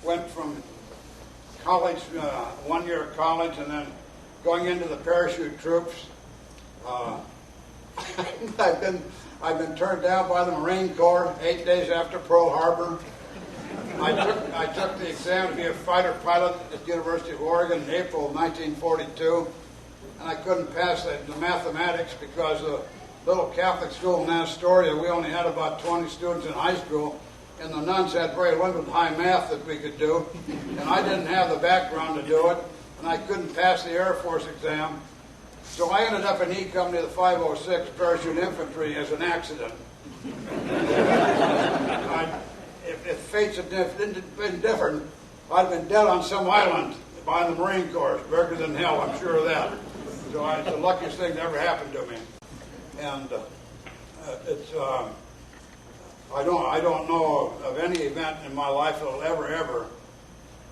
went from college, 1 year of college, and then going into the parachute troops. I've been turned down by the Marine Corps 8 days after Pearl Harbor. I took the exam to be a fighter pilot at the University of Oregon in April of 1942, and I couldn't pass the mathematics because the little Catholic school in Astoria, we only had about 20 students in high school, and the nuns had very limited high math that we could do, and I didn't have the background to do it, and I couldn't pass the Air Force exam. So I ended up in E Company of the 506 Parachute Infantry as an accident. If fates had been different, I'd have been dead on some island behind the Marine Corps, bigger than hell, I'm sure of that. So it's the luckiest thing that ever happened to me. And I don't know of any event in my life that will ever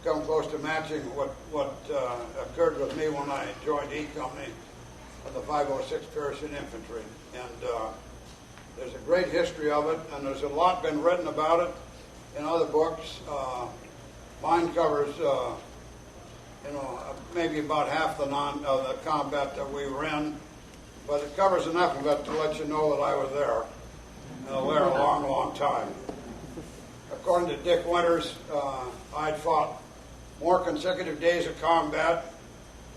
come close to matching what occurred with me when I joined E Company of the 506 Parachute Infantry. And there's a great history of it, and there's a lot been written about it in other books. Mine covers, maybe about half the combat that we were in, but it covers enough of it to let you know that I was there, and I was there a long, long time. According to Dick Winters, I'd fought more consecutive days of combat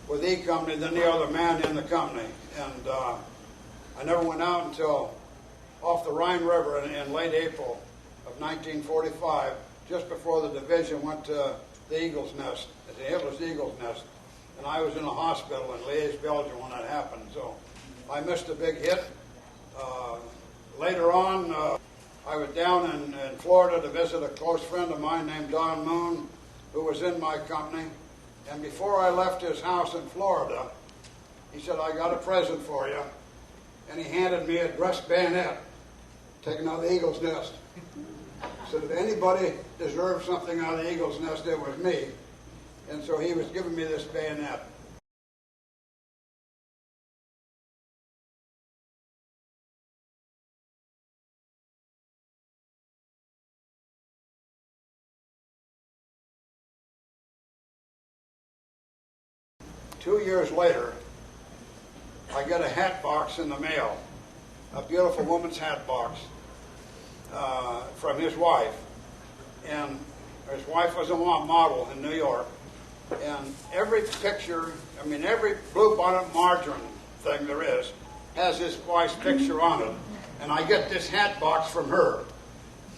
with E Company than the other man in the company, and I never went out until off the Rhine River in late April of 1945, just before the division went to the Eagle's Nest, the Hitler's Eagle's Nest, and I was in a hospital in Liège, Belgium when that happened, so I missed a big hit. Later on, I was down in Florida to visit a close friend of mine named Don Moon, who was in my company, and before I left his house in Florida, he said, "I got a present for you," and he handed me a dress bayonet taken out of the Eagle's Nest. So if anybody deserved something out of the Eagle's Nest, it was me. And so he was giving me this bayonet. Two years later, I get a hat box in the mail, a beautiful woman's hat box from his wife. And his wife was a model in New York. And every picture, every bluebonnet margarine thing there is has his wife's picture on it. And I get this hat box from her.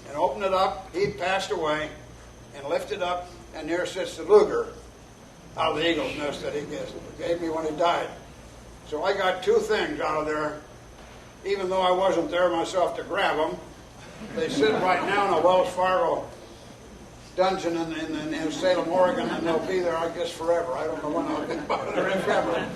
And open it up, he passed away, and lift it up, and there sits the Luger out of the Eagle's Nest that he gave me when he died. So I got two things out of there, even though I wasn't there myself to grab them. They sit right now in a Wells Fargo dungeon in Salem, Oregon, and they'll be there, I guess, forever. I don't know when I'll get by there, if ever.